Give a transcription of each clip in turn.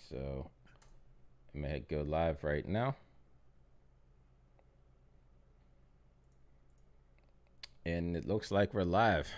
So I'm gonna go live right now. And it looks like we're live.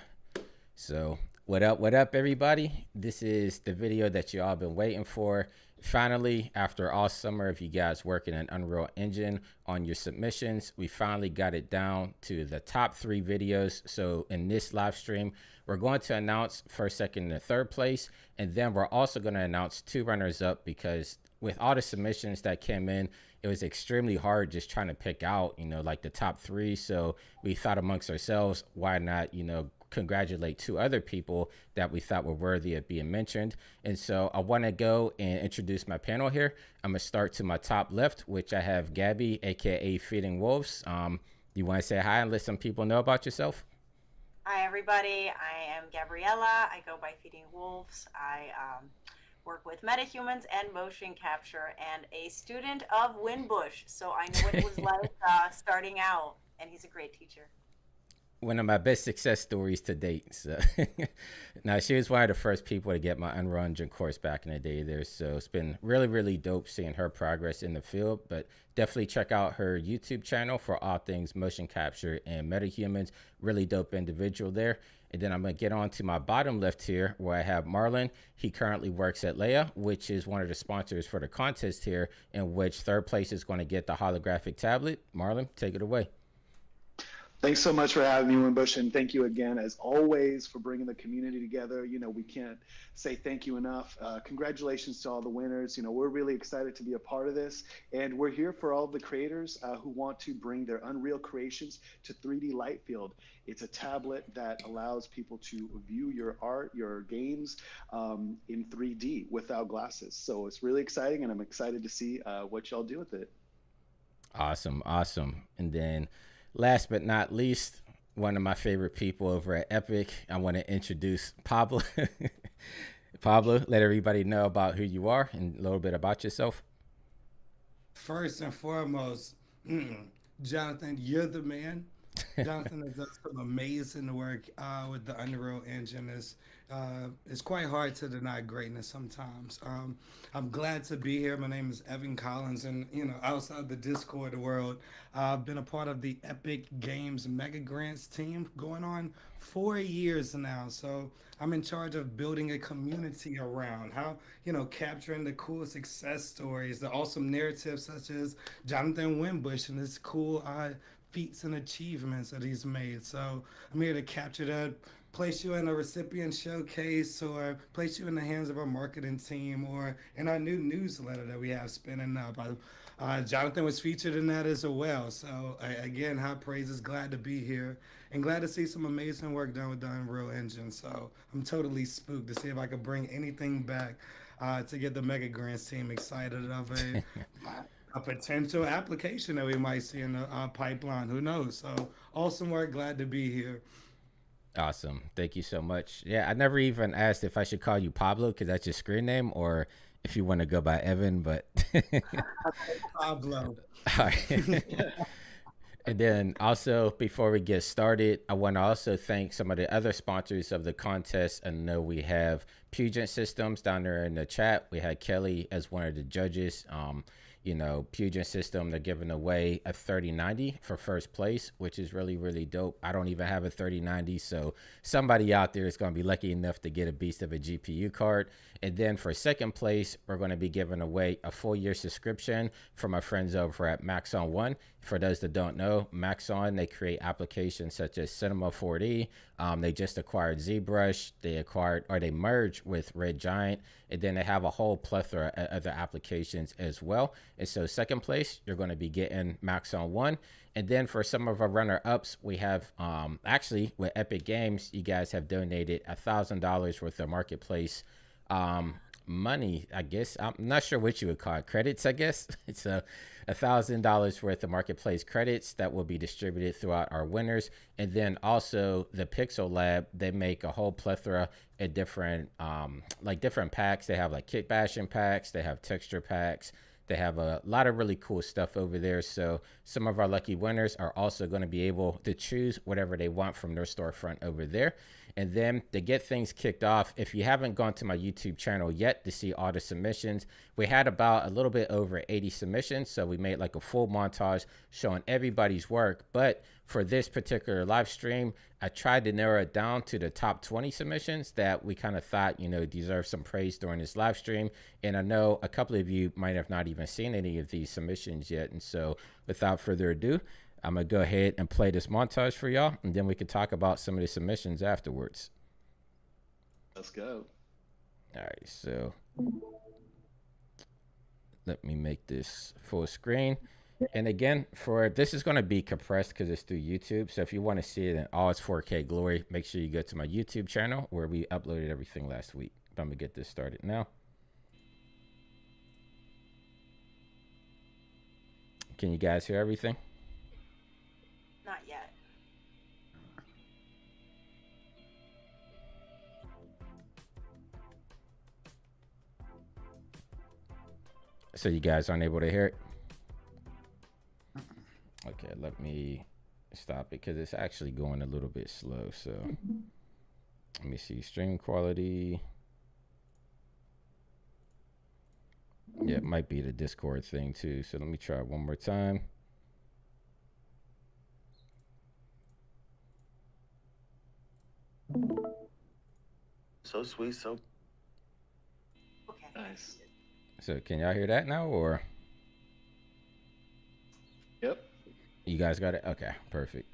So what up, everybody? This is the video that you all been waiting for. Finally, after all summer of you guys working in Unreal Engine on your submissions, we finally got it down to the top 3 videos. So in this live stream, we're going to announce first, second, and third place. And then we're also going to announce 2 runners up, because with all the submissions that came in, it was extremely hard just trying to pick out, like the top 3. So we thought amongst ourselves, why not, congratulate 2 other people that we thought were worthy of being mentioned. And so I want to go and introduce my panel here. I'm going to start to my top left, which I have Gabby, aka Feeding Wolves. You want to say hi and let some people know about yourself? Hi, everybody. I am Gabriella. I go by Feeding Wolves. I work with metahumans and motion capture, and a student of Winbush. So I know what it was like starting out, and he's a great teacher. One of my best success stories to date. So now, she was one of the first people to get my Unreal Engine course back in the day there. So it's been really, really dope seeing her progress in the field. But definitely check out her YouTube channel for all things motion capture and metahumans. Really dope individual there. And then I'm going to get on to my bottom left here, where I have Marlon. He currently works at Leia, which is one of the sponsors for the contest here, in which third place is going to get the holographic tablet. Marlon, take it away. Thanks so much for having me, Winbush, and thank you again, as always, for bringing the community together. We can't say thank you enough. Congratulations to all the winners. We're really excited to be a part of this, and we're here for all of the creators who want to bring their Unreal creations to 3D Lightfield. It's a tablet that allows people to view your art, your games in 3D without glasses. So it's really exciting, and I'm excited to see what y'all do with it. Awesome. And then last but not least, one of my favorite people over at Epic, I want to introduce Pablo. Pablo, let everybody know about who you are and a little bit about yourself. First and foremost, Jonathan, you're the man. Jonathan has done some amazing work with the Unreal Engine. It's quite hard to deny greatness sometimes. I'm glad to be here. My name is Evan Collins, and outside the Discord world, I've been a part of the Epic Games Mega Grants team going on 4 years now. So I'm in charge of building a community around how capturing the cool success stories, the awesome narratives such as Jonathan Winbush and his cool feats and achievements that he's made. So I'm here to capture that, place you in a recipient showcase, or place you in the hands of our marketing team, or in our new newsletter that we have spinning up. Jonathan was featured in that as well. So again, high praises. Glad to be here and glad to see some amazing work done with the Unreal Engine. So I'm totally spooked to see if I could bring anything back to get the Mega Grants team excited of a potential application that we might see in the pipeline. Who knows? So awesome work. Glad to be here. Awesome. Thank you so much. Yeah, I never even asked if I should call you Pablo because that's your screen name, or if you want to go by Evan, but Pablo. all right. And then also, before we get started, I want to also thank some of the other sponsors of the contest. I know we have Puget Systems down there in the chat. We had Kelly as one of the judges. Puget System, they're giving away a 3090 for first place, which is really, really dope. I don't even have a 3090, so somebody out there is going to be lucky enough to get a beast of a GPU card. And then for second place, we're going to be giving away a full year subscription from our friends over at Maxon One. For those that don't know, Maxon, they create applications such as Cinema 4D. They just acquired ZBrush. They merged with Red Giant, and then they have a whole plethora of other applications as well. And so second place, you're going to be getting Maxon One. And then for some of our runner-ups, we have actually with Epic Games, you guys have donated $1,000 worth of marketplace money. I guess I'm not sure what you would call it, credits. I guess it's $1,000 worth of marketplace credits that will be distributed throughout our winners. And then also the Pixel Lab, they make a whole plethora of different different packs. They have like kit bashing packs, they have texture packs, They have a lot of really cool stuff over there. So some of our lucky winners are also going to be able to choose whatever they want from their storefront over there. And then to get things kicked off, if you haven't gone to my YouTube channel yet to see all the submissions, we had about a little bit over 80 submissions. So we made like a full montage showing everybody's work. But for this particular live stream, I tried to narrow it down to the top 20 submissions that we kind of thought, deserve some praise during this live stream. And I know a couple of you might have not even seen any of these submissions yet. And so without further ado, I'm going to go ahead and play this montage for y'all, and then we can talk about some of the submissions afterwards. Let's go. All right, so let me make this full screen. And again, this is going to be compressed because it's through YouTube. So if you want to see it in all its 4K glory, make sure you go to my YouTube channel where we uploaded everything last week. But I'm going to get this started now. Can you guys hear everything? Not yet. So you guys aren't able to hear it? Okay, let me stop it because it's actually going a little bit slow. So let me see, stream quality. Yeah, it might be the Discord thing too. So let me try it one more time. So sweet, so Okay. Nice. So can y'all hear that now, or Yep. you guys got it? Okay, perfect.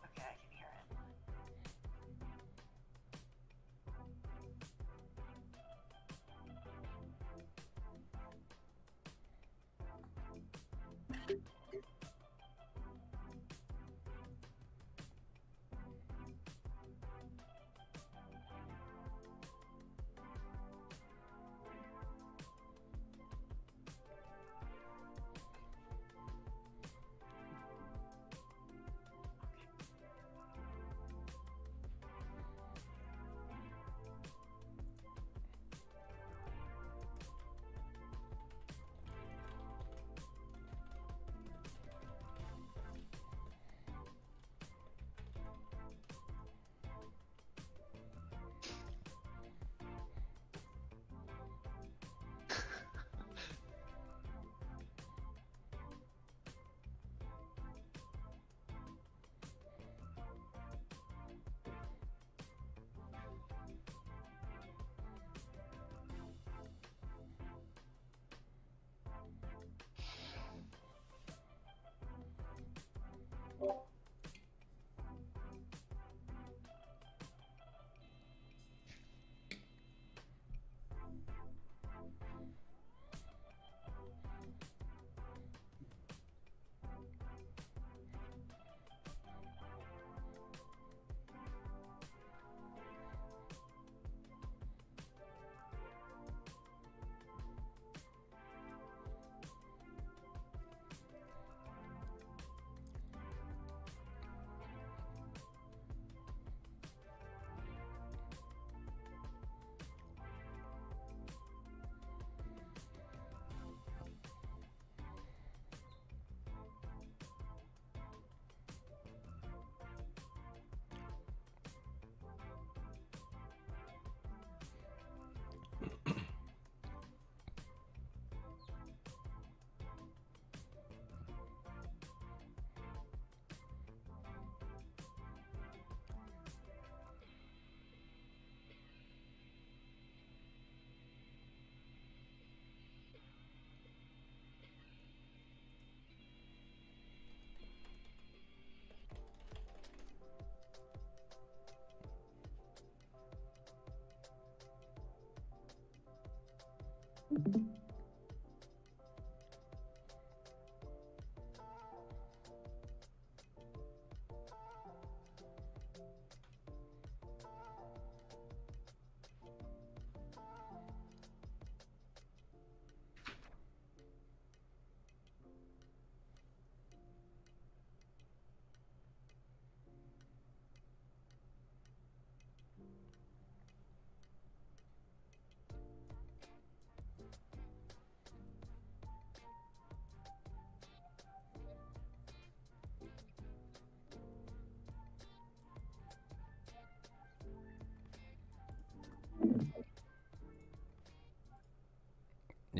Okay, I can hear it.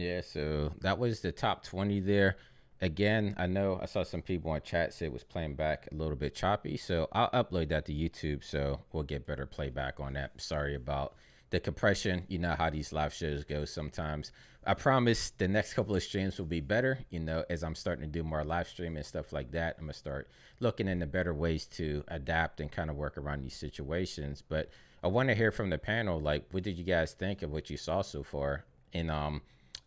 Yeah, so that was the top 20 there. Again, I know I saw some people in chat say it was playing back a little bit choppy, so I'll upload that to YouTube so we'll get better playback on that. Sorry about the compression. You know how these live shows go sometimes. I promise the next couple of streams will be better, as I'm starting to do more live stream and stuff like that. I'm going to start looking into better ways to adapt and kind of work around these situations. But I want to hear from the panel, like, what did you guys think of what you saw so far? And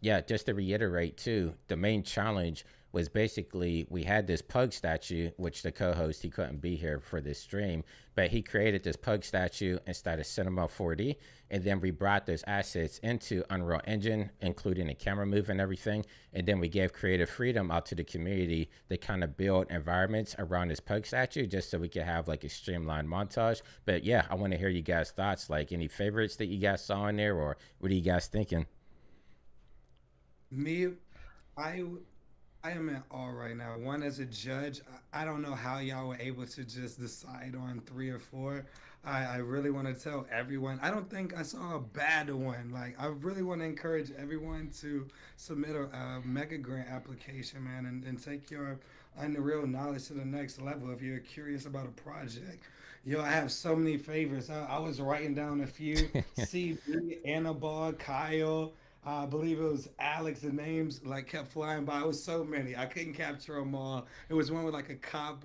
yeah, just to reiterate too, the main challenge was basically we had this pug statue, which the co-host, he couldn't be here for this stream, but he created this pug statue instead of Cinema 4D, and then we brought those assets into Unreal Engine, including the camera move and everything, and then we gave creative freedom out to the community to kind of build environments around this pug statue, just so we could have like a streamlined montage. But yeah, I want to hear you guys' thoughts, like any favorites that you guys saw in there, or what are you guys thinking? Me, I I am in awe right now. One, as a judge, I don't know how y'all were able to just decide on three or four. I really want to tell everyone. I don't think I saw a bad one. Like, I really want to encourage everyone to submit a mega grant application, man, and take your unreal knowledge to the next level if you're curious about a project. Yo, I have so many favorites. I was writing down a few. CB, Annabelle, Kyle. I believe it was Alex. The names like kept flying by. It was so many. I couldn't capture them all. It was one with like a cop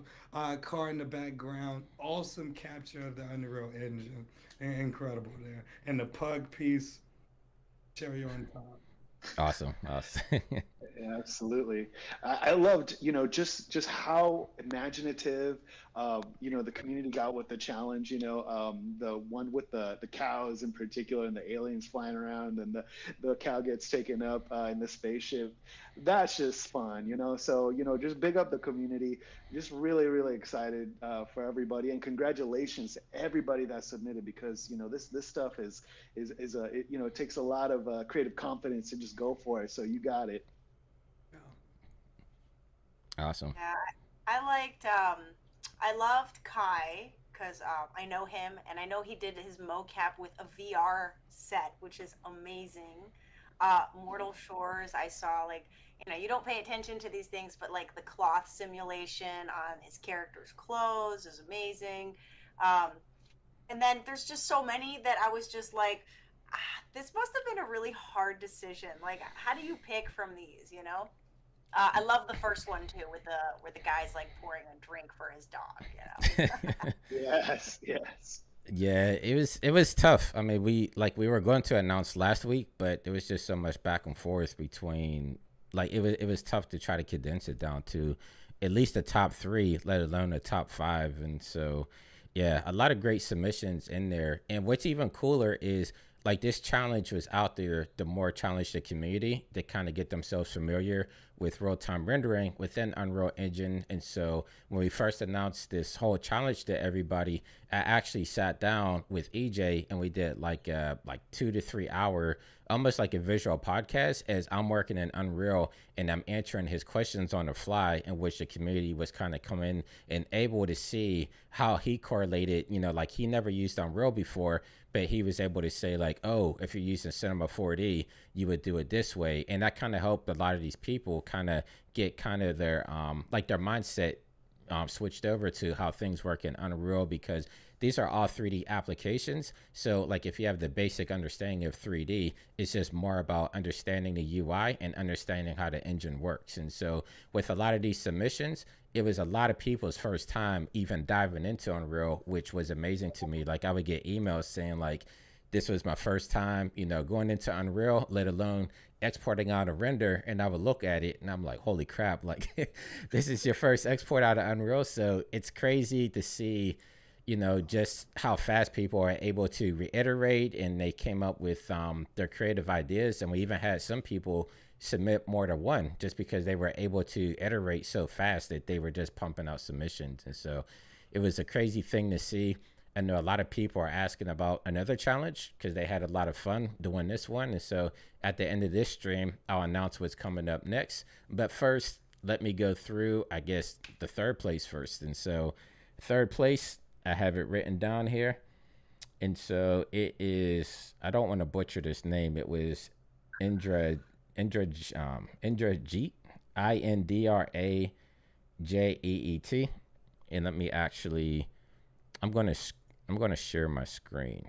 car in the background. Awesome capture of the Unreal Engine. Incredible there. And the pug piece, cherry on top. Awesome. Awesome. Yeah, absolutely. I loved, just how imaginative, the community got with the challenge. The one with the cows in particular, and the aliens flying around, and the cow gets taken up in the spaceship. That's just fun. So just big up the community. Just really, really excited for everybody, and congratulations to everybody that submitted, because this stuff is it takes a lot of creative confidence to just go for it. So you got it. Yeah. Awesome. Yeah, I liked, I loved Kai because I know him and I know he did his mocap with a VR set, which is amazing. Mortal Shores, I saw like, you don't pay attention to these things, but like the cloth simulation on his character's clothes is amazing. Um, and then there's just so many that I was just like, this must have been a really hard decision. Like, how do you pick from these, I love the first one too, with the where the guy's like pouring a drink for his dog. Yes, yes. Yeah, it was tough. I mean, we were going to announce last week, but there was just so much back and forth between, like, it was tough to try to condense it down to at least the top three, let alone the top five. And so yeah, a lot of great submissions in there. And what's even cooler is, like, this challenge was out there the more challenge the community to kind of get themselves familiar with real-time rendering within Unreal Engine. And so when we first announced this whole challenge to everybody, I actually sat down with EJ and we did like a 2 to 3 hour, almost like a visual podcast, as I'm working in Unreal and I'm answering his questions on the fly, in which the community was kind of coming and able to see how he correlated, like, he never used Unreal before, but he was able to say, like, oh, if you're using Cinema 4D, you would do it this way. And that kind of helped a lot of these people kind of get kind of their their mindset switched over to how things work in Unreal, because these are all 3D applications. So like, if you have the basic understanding of 3D, it's just more about understanding the UI and understanding how the engine works. And so with a lot of these submissions, it was a lot of people's first time even diving into Unreal, which was amazing to me. Like, I would get emails saying like, this was my first time, going into Unreal, let alone exporting out a render. And I would look at it and I'm like, holy crap, like this is your first export out of Unreal. So it's crazy to see, just how fast people are able to reiterate, and they came up with their creative ideas. And we even had some people submit more than one, just because they were able to iterate so fast that they were just pumping out submissions. And so it was a crazy thing to see. I know a lot of people are asking about another challenge because they had a lot of fun doing this one. And so at the end of this stream, I'll announce what's coming up next. But first, let me go through, I guess, the third place first. And so third place, I have it written down here. And so it is, I don't want to butcher this name. It was Indra Indrajeet, Indrajeet. And let me actually, I'm gonna I'm gonna share my screen.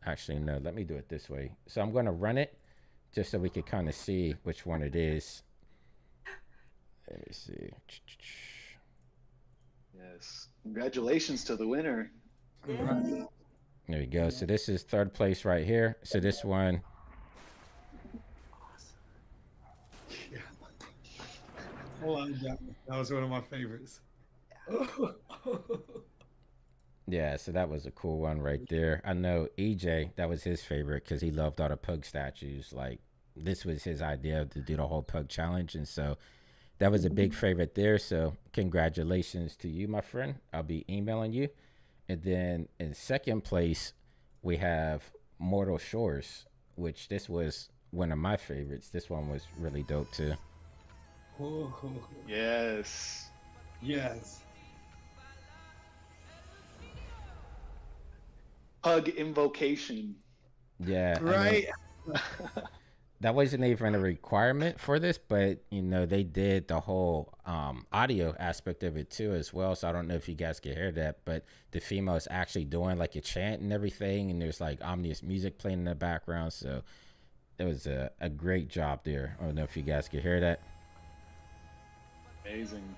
Actually, no, let me do it this way. So I'm gonna run it just so we can kind of see which one it is. Let me see. Yes. Congratulations to the winner. Right. There you go. So this is third place right here. So this one, Yeah. I love that. That was one of my favorites. yeah. So that was a cool one right there. I know EJ, that was his favorite because he loved all the pug statues. Like this was his idea to do the whole pug challenge, and so that was a big favorite there. So congratulations to you, my friend. I'll be emailing you. And then in second place, we have Mortal Shores, which this was one of my favorites. This one was really dope too. Oh, Yes. yes. Pug invocation. Yeah, I mean, Right. that wasn't even a requirement for this, but you know they did the whole audio aspect of it too as well. So I don't know if you guys can hear that, but the female's actually doing like a chant and everything, and there's like ominous music playing in the background. So it was a great job there. I don't know if you guys can hear that. Amazing.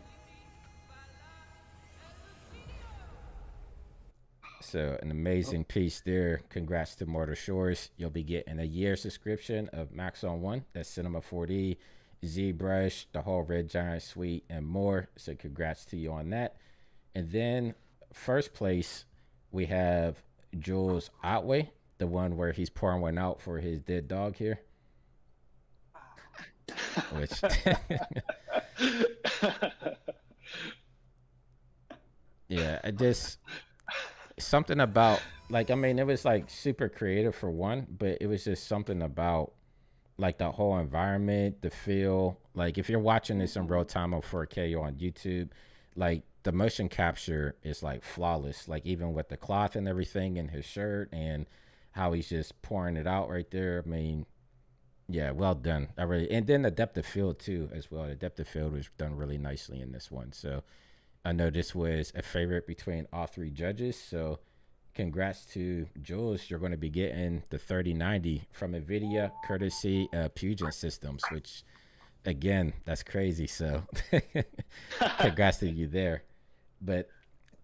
So an amazing piece there. Congrats to Mortar Shores. You'll be getting a year subscription of Max on One. That's Cinema 4D, ZBrush, the whole Red Giant suite, and more. So congrats to you on that. And then first place, we have Jules Otway, the one where he's pouring one out for his dead dog here. Which yeah, I just something about like I mean it was like super creative for one, but it was just something about like the whole environment, the feel. Like if you're watching this in real time on 4K or on YouTube, like the motion capture is like flawless. Like even with the cloth and everything in his shirt and how he's just pouring it out right there. I mean, yeah, well done. I really and then the depth of field too as well. The depth of field was done really nicely in this one. So I know this was a favorite between all three judges. So congrats to Jules. You're going to be getting the 3090 from NVIDIA, courtesy of Puget Systems, which, again, that's crazy. So congrats to you there. But,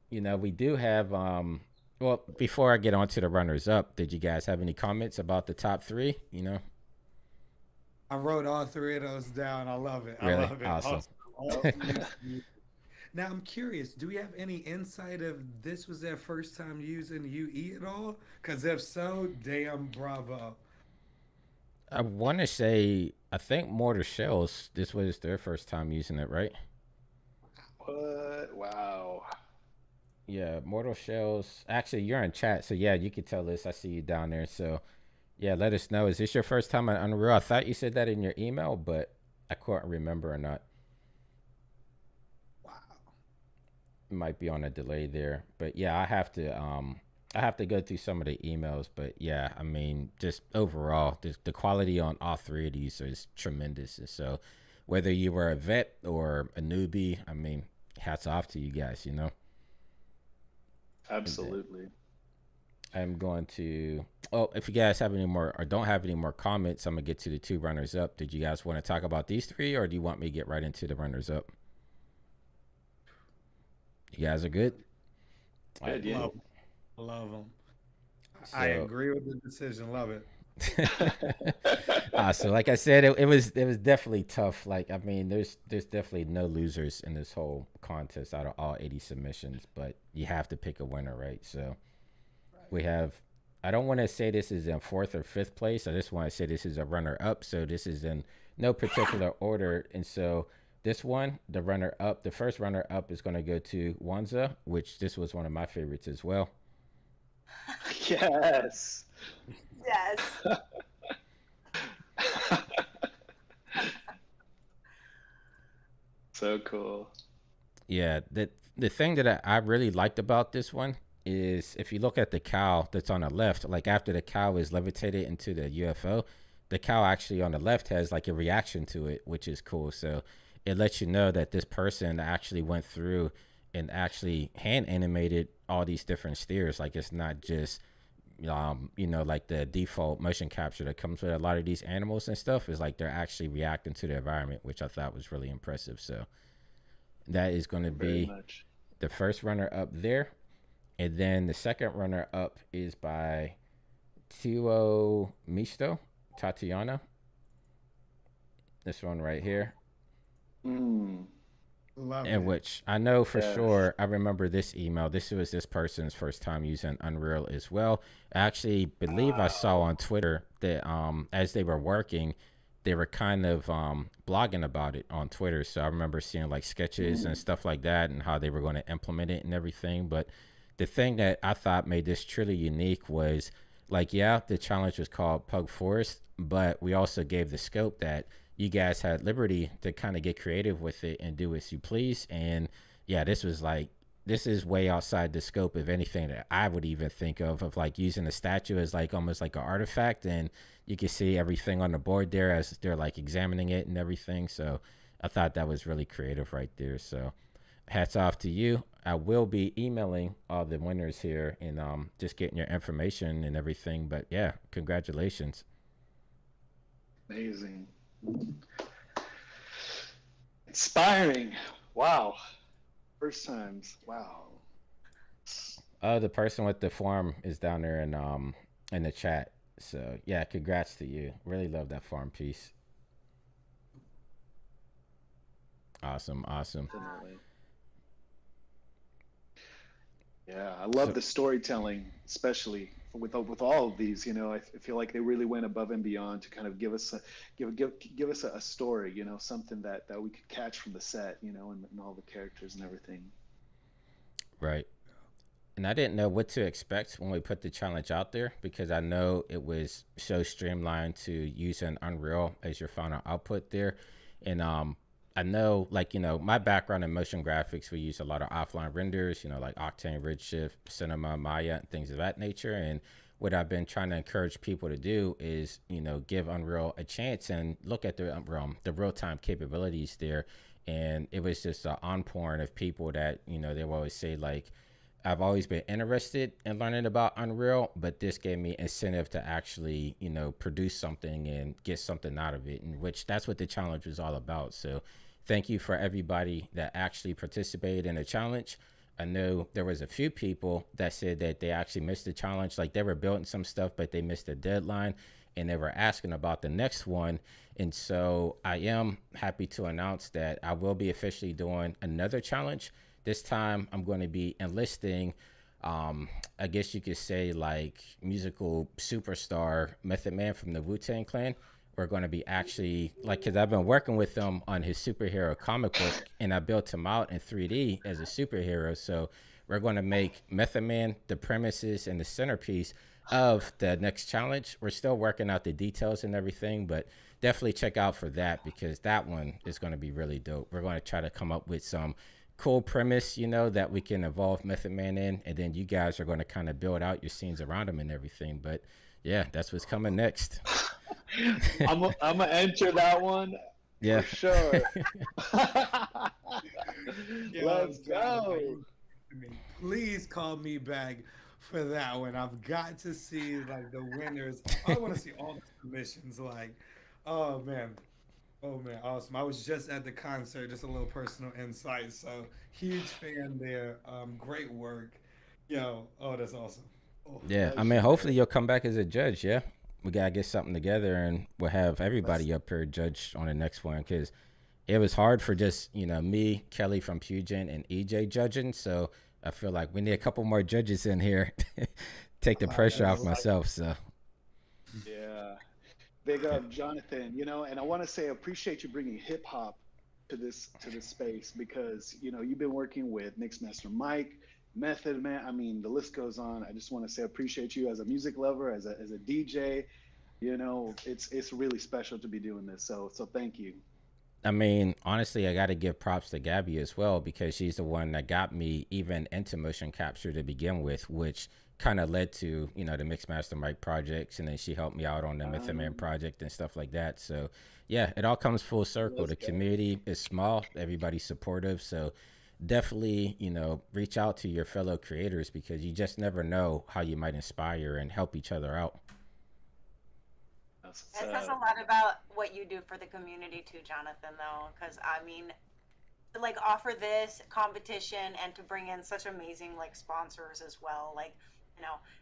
you know, we do have, well, before I get on to the runners up, did you guys have any comments about the top three? You know? I wrote all three of those down. I love it. Really? I love it. Awesome. Awesome. Now I'm curious. Do we have any insight if this was their first time using UE at all? Because if so, damn bravo. I want to say, I think Mortar Shells, this was their first time using it, right? What? Wow. Yeah, Mortal Shells. Actually, you're in chat, so yeah, you can tell us. I see you down there. So, yeah, let us know. Is this your first time on Unreal? I thought you said that in your email, but I couldn't remember or not. Wow. It might be on a delay there, but yeah, I have to go through some of the emails. But yeah, I mean, just overall, the quality on all three of these is tremendous. And so, whether you were a vet or a newbie, I mean, hats off to you guys. You know. Absolutely. I'm going to. Oh, if you guys have any more or don't have any more comments, I'm gonna get to the two runners up. Did you guys want to talk about these three, or do you want me to get right into the runners up? You guys are good. Good, yeah. Love them. So, I agree with the decision. Love it. so like I said, it was definitely tough. Like I mean, there's definitely no losers in this whole contest out of all 80 submissions, but you have to pick a winner, right? So we have. I don't want to say this is in fourth or fifth place. I just want to say this is a runner up. So this is in no particular order, and so this one, the runner up, the first runner up is going to go to Wanza, which this was one of my favorites as well. Yes. Yes. So cool. Yeah, the thing that I really liked about this one is if you look at the cow that's on the left, like after the cow is levitated into the UFO, the cow actually on the left has like a reaction to it, which is cool. So it lets you know that this person actually went through and actually hand animated all these different steers. Like it's not just like the default motion capture that comes with a lot of these animals and stuff. Is like they're actually reacting to the environment, which I thought was really impressive. So that is going to Very be much. the first runner up there. And then the second runner up is by Tio Misto, Tatiana. This one right here. Mm, Love In it. which I know for yes. sure, I remember this email. This was this person's first time using Unreal as well. I actually believe I saw Wow. on Twitter that as they were working, they were kind of blogging about it on Twitter. So I remember seeing like sketches and Mm, stuff like that and how they were going to implement it and everything. But the thing that I thought made this truly unique was like, yeah, the challenge was called Pug Forest, but we also gave the scope that you guys had liberty to kind of get creative with it and do as you please. And yeah, this was like, this is way outside the scope of anything that I would even think of like using a statue as like almost like an artifact. And you can see everything on the board there as they're like examining it and everything. So I thought that was really creative right there. So hats off to you. I will be emailing all the winners here and just getting your information and everything. But yeah, congratulations. amazing. Inspiring. Wow. First times. Wow. The person with the farm is down there in the chat. So yeah, congrats to you. Really love that farm piece. Awesome, awesome. Definitely. Yeah, I love So the storytelling, especially with all of these. I feel like they really went above and beyond to kind of give us a story. Something that we could catch from the set. And all the characters and everything. right. And I didn't know what to expect when we put the challenge out there because I know it was so streamlined to using Unreal as your final output there. And I know, like, my background in motion graphics, we use a lot of offline renders, like Octane, Redshift, Cinema, Maya, and things of that nature. And what I've been trying to encourage people to do is, give Unreal a chance and look at the real time capabilities there. And it was just an onpouring of people that, they will always say, like, I've always been interested in learning about Unreal, but this gave me incentive to actually, produce something and get something out of it, and which that's what the challenge was all about. So thank you for everybody that actually participated in the challenge. I know there was a few people that said that they actually missed the challenge, like they were building some stuff, but they missed the deadline and they were asking about the next one. And so I am happy to announce that I will be officially doing another challenge. This time I'm going to be enlisting, I guess you could say, like musical superstar Method Man from the Wu-Tang Clan. We're going to be actually like, because I've been working with him on his superhero comic book and I built him out in 3D as a superhero. So we're going to make Method Man the premises and the centerpiece of the next challenge. We're still working out the details and everything, but definitely check out for that because that one is going to be really dope. We're going to try to come up with some cool premise, that we can evolve Method Man in, and then you guys are going to kind of build out your scenes around him and everything. But yeah, that's what's coming next. I'm gonna enter that one for Yeah. sure. Yo, Let's Jonathan, go. please call me back for that one. I've got to see like the winners. I want to see all the submissions. Like, oh man, oh man, awesome. I was just at the concert, just a little personal insight. So huge fan there. Great work. Yo, oh, that's awesome. Oh, Yeah. I mean, hopefully Legendary. you'll come back as a judge. Yeah. We got to get something together and we'll have let's everybody up here judge on the next one because it was hard for just, me, Kelly from Puget, and EJ judging. So I feel like we need a couple more judges in here. Take the pressure I off yes. like. myself. So, Yeah. Big up, Jonathan. And I want to say appreciate you bringing hip hop to this space because you've been working with Mixmaster Mike, Method Man. I mean, the list goes on. I just want to say appreciate you as a music lover, as a DJ. It's really special to be doing this. So thank you. I mean, honestly, I got to give props to Gabby as well because she's the one that got me even into motion capture to begin with, which kind of led to the Mixmaster Mike projects, and then she helped me out on the Myth and Man project and stuff like that. So yeah, it all comes full circle. Let's The go. community is small, everybody's supportive, so definitely reach out to your fellow creators because you just never know how you might inspire and help each other out. That's It says a lot about what you do for the community too, Jonathan, though, because I mean, like offer this competition and to bring in such amazing like sponsors as well, like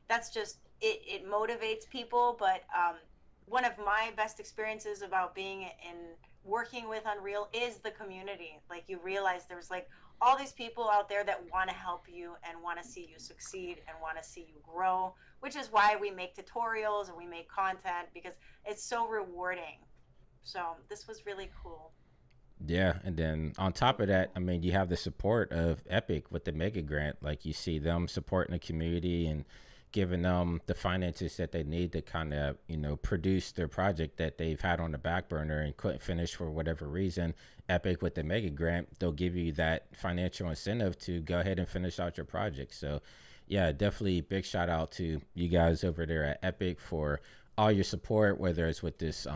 that's just it motivates people. But one of my best experiences about being in working with Unreal is the community. Like you realize there's like all these people out there that want to help you and want to see you succeed and want to see you grow, which is why we make tutorials and we make content because it's so rewarding. So this was really cool. Yeah, and then on top of that, I mean, you have the support of Epic with the mega grant. Like you see them supporting the community and giving them the finances that they need to kind of produce their project that they've had on the back burner and couldn't finish for whatever reason. Epic with the mega grant, they'll give you that financial incentive to go ahead and finish out your project. So yeah, definitely big shout out to you guys over there at Epic for all your support, whether it's with this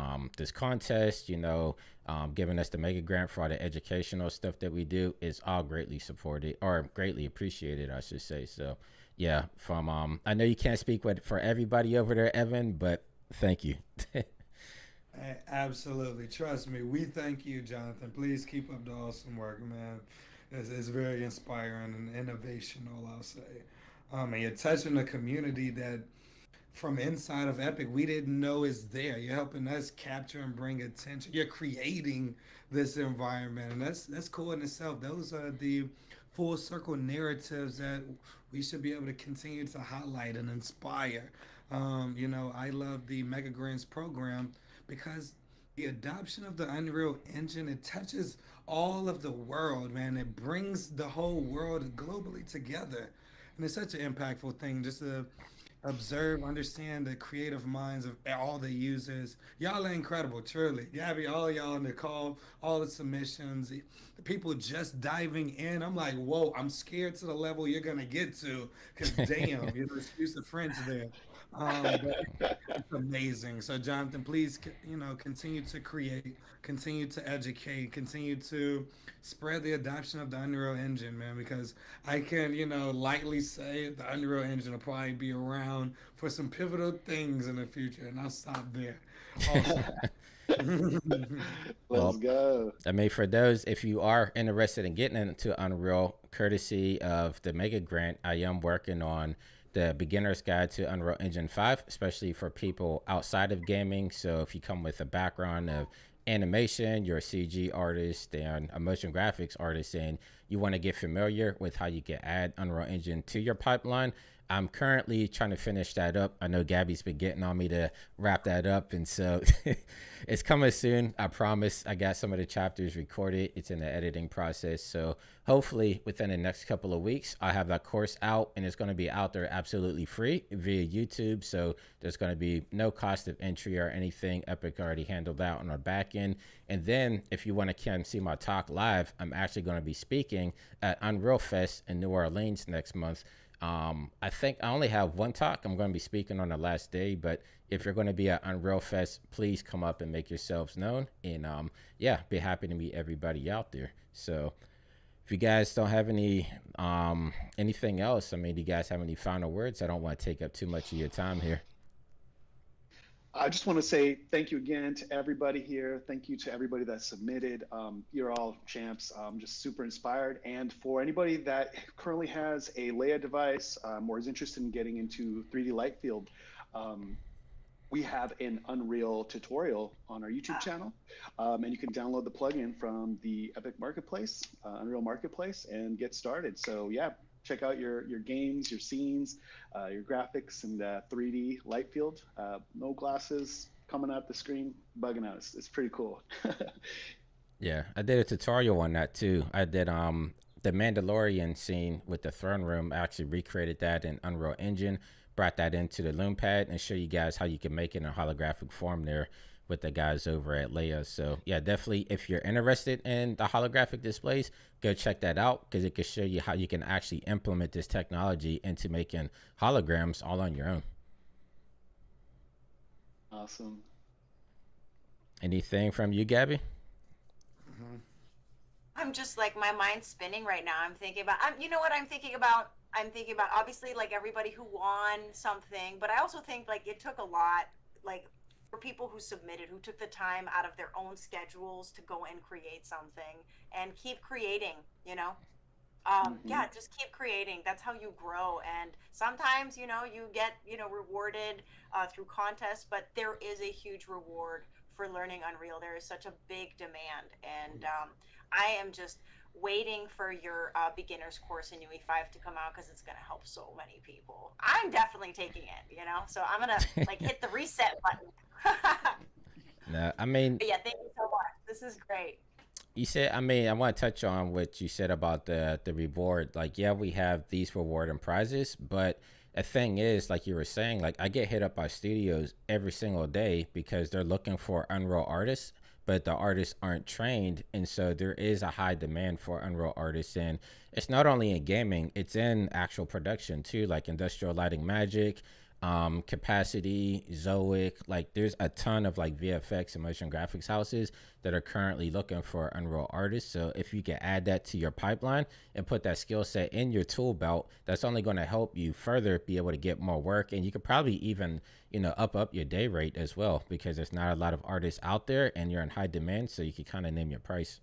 contest, giving us the mega grant for all the educational stuff that we do is all greatly supported or greatly appreciated, I should say. So yeah, from I know you can't speak for everybody over there, Evan, but thank you. Absolutely. Trust me. We thank you, Jonathan. Please keep up the awesome work, man. It's very inspiring and innovational, I'll say. And you're touching a community that from inside of Epic we didn't know is there. You're helping us capture and bring attention. You're creating this environment, and that's cool in itself. Those are the full circle narratives that we should be able to continue to highlight and inspire. I love the Mega Grants program because the adoption of the Unreal Engine, it touches all of the world, man. It brings the whole world globally together, and it's such an impactful thing just to observe, understand the creative minds of all the users. Y'all are incredible, truly. Gabby, all y'all on the call, all the submissions, the people just diving in. I'm like, whoa, I'm scared to the level you're gonna get to, cause damn, excuse the French there. But it's amazing. So, Jonathan, please, continue to create, continue to educate, continue to spread the adoption of the Unreal Engine, man. Because I can, lightly say the Unreal Engine will probably be around for some pivotal things in the future, and I'll stop there. Also, Let's Well, go. I mean, for those, if you are interested in getting into Unreal, courtesy of the Mega Grant, I am working on the beginner's guide to Unreal Engine 5, especially for people outside of gaming. So if you come with a background of animation, you're a CG artist and a motion graphics artist, and you want to get familiar with how you can add Unreal Engine to your pipeline, I'm currently trying to finish that up. I know Gabby's been getting on me to wrap that up, and so it's coming soon. I promise. I got some of the chapters recorded. It's in the editing process, so hopefully within the next couple of weeks, I have that course out, and it's going to be out there absolutely free via YouTube. So there's going to be no cost of entry or anything. Epic already handled that on our back end. And then if you want to come see my talk live, I'm actually going to be speaking at Unreal Fest in New Orleans next month. I think I only have one talk. I'm going to be speaking on the last day, but if you're going to be at Unreal Fest, please come up and make yourselves known. And yeah, be happy to meet everybody out there. So if you guys don't have anything else, I mean, do you guys have any final words? I don't want to take up too much of your time here. I just want to say thank you again to everybody here. Thank you to everybody that submitted. You're all champs. I'm just super inspired. And for anybody that currently has a Leia device or is interested in getting into 3D light field, we have an Unreal tutorial on our YouTube channel. And you can download the plugin from the Epic Marketplace, Unreal Marketplace, and get started. So yeah, check out your games, your scenes, your graphics, and 3D light field. No glasses coming out the screen, bugging out. It's pretty cool. Yeah, I did a tutorial on that too. I did the Mandalorian scene with the throne room. I actually recreated that in Unreal Engine, brought that into the Loom pad, and show you guys how you can make it in a holographic form there with the guys over at Leia. So yeah, definitely if you're interested in the holographic displays, go check that out because it can show you how you can actually implement this technology into making holograms all on your own. Awesome. Anything from you, Gabby? Mhm. I'm just like my mind's spinning right now. I'm thinking about you know what I'm thinking about? I'm thinking about obviously like everybody who won something, but I also think like it took a lot like for people who submitted, who took the time out of their own schedules to go and create something and keep creating, you know? Yeah, just keep creating. That's how you grow. And sometimes, you know, you get, you know, rewarded through contests, but there is a huge reward for learning Unreal. There is such a big demand. And I am just waiting for your beginner's course in UE5 to come out because it's going to help so many people. I'm definitely taking it, you know, so I'm going to like hit the reset button. No, I mean, But yeah, thank you so much. This is great. you said, I mean, I want to touch on what you said about the reward. Like, yeah, we have these reward and prizes, but the thing is, like you were saying, like I get hit up by studios every single day because they're looking for Unreal artists, but the artists aren't trained, and so there is a high demand for Unreal artists, and it's not only in gaming, it's in actual production too, like Industrial Lighting Magic, Capacity, Zoic. Like there's a ton of like VFX and motion graphics houses that are currently looking for Unreal artists. So if you can add that to your pipeline and put that skill set in your tool belt, that's only going to help you further be able to get more work. And you could probably even, you know, up your day rate as well, because there's not a lot of artists out there and you're in high demand. So you can kind of name your price.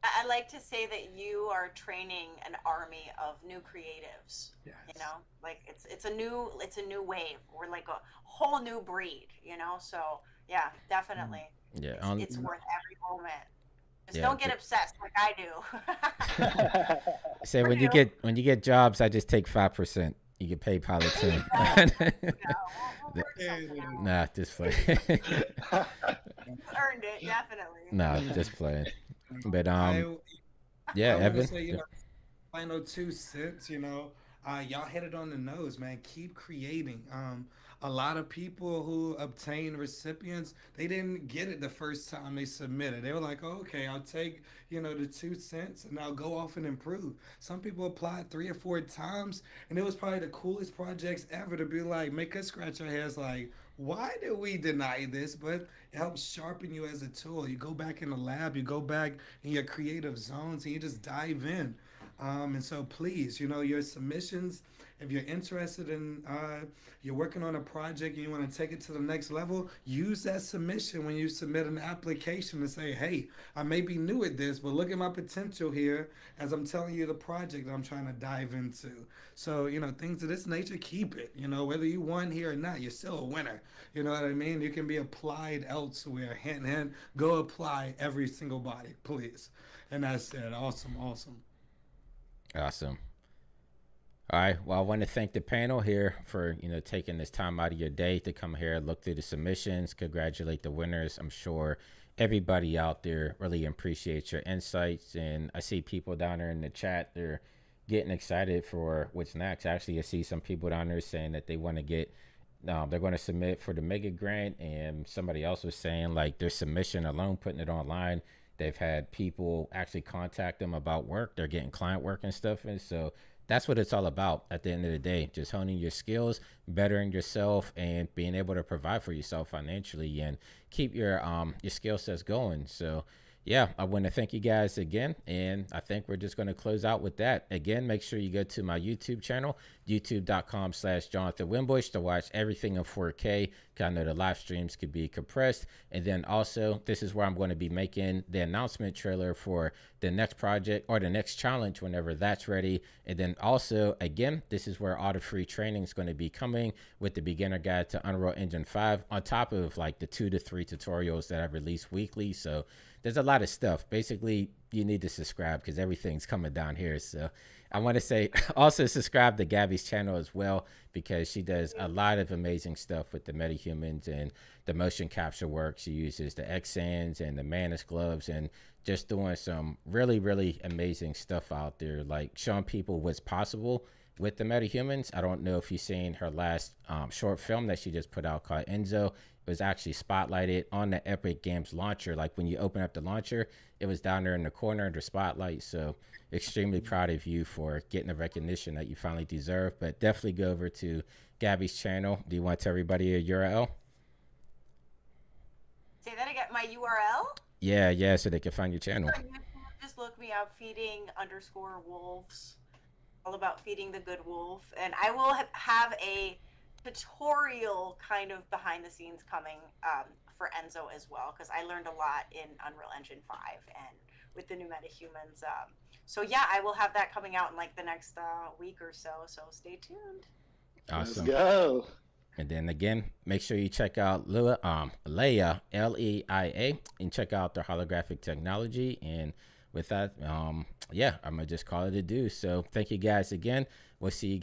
I like to say that you are training an army of new creatives. Yes. You know, like it's a new wave. We're like a whole new breed. You know, so yeah, definitely, Yeah. it's worth every moment. Just Yeah. don't get obsessed like I do. Say For when you you. get jobs, I just take 5%. You get paid probably There you too. go. We'll work something out. Nah, just play. You earned it, definitely. Nah, just playing. But I yeah, I want to Evan. say, final 2 cents, y'all hit it on the nose, man. Keep creating. A lot of people who obtain recipients, they didn't get it the first time they submitted. They were like, oh, okay, I'll take, the 2 cents and I'll go off and improve. Some people applied 3 or 4 times, and it was probably the coolest projects ever to be like, make us scratch our heads like, why did we deny this? But it helps sharpen you as a tool. You go back in the lab, you go back in your creative zones, and you just dive in. And so, please, your submissions, if you're interested in, you're working on a project and you want to take it to the next level, use that submission when you submit an application and say, hey, I may be new at this, but look at my potential here as I'm telling you the project I'm trying to dive into. So, things of this nature, keep it. Whether you won here or not, you're still a winner. You know what I mean? You can be applied elsewhere. Hint, hint, go apply every single body, please. And that's it. Awesome, awesome. Awesome. All right. Well, I want to thank the panel here for, taking this time out of your day to come here, look through the submissions, congratulate the winners. I'm sure everybody out there really appreciates your insights. And I see people down there in the chat, they're getting excited for what's next. Actually, I see some people down there saying that they want to get, they're going to submit for the mega grant. And somebody else was saying like their submission alone, putting it online, they've had people actually contact them about work. They're getting client work and stuff. And so that's what it's all about at the end of the day, just honing your skills, bettering yourself, and being able to provide for yourself financially and keep your skill sets going. So yeah, I want to thank you guys again, and I think we're just going to close out with that. Again, make sure you go to my YouTube channel, youtube.com/Jonathan Winbush, to watch everything in 4K. I know the live streams could be compressed. And then also, this is where I'm going to be making the announcement trailer for the next project or the next challenge whenever that's ready. And then also, again, this is where all the free training is going to be coming with the beginner guide to Unreal Engine 5 on top of like the 2 to 3 tutorials that I release weekly. So there's a lot of stuff. Basically, you need to subscribe because everything's coming down here. So I want to say also subscribe to Gabby's channel as well, because she does a lot of amazing stuff with the metahumans and the motion capture work. She uses the Xans and the Manus gloves and just doing some really, really amazing stuff out there, like showing people what's possible with the metahumans. I don't know if you've seen her last short film that she just put out called Enzo. was actually spotlighted on the Epic Games launcher. Like when you open up the launcher, it was down there in the corner under spotlight. So extremely proud of you for getting the recognition that you finally deserve. But definitely go over to Gabby's channel. Do you want to tell everybody a URL? Say that again. My URL? Yeah, so they can find your channel. On YouTube, just look me up, feeding_wolves. All about feeding the good wolf. And I will have a tutorial kind of behind the scenes coming for Enzo as well, because I learned a lot in Unreal Engine 5 and with the new metahumans. So yeah, I will have that coming out in like the next week or so. So stay tuned. Awesome. Let's go. And then again, make sure you check out Leia, Leia, and check out their holographic technology. And with that, yeah, I'm gonna just call it a do. So thank you guys again. We'll see you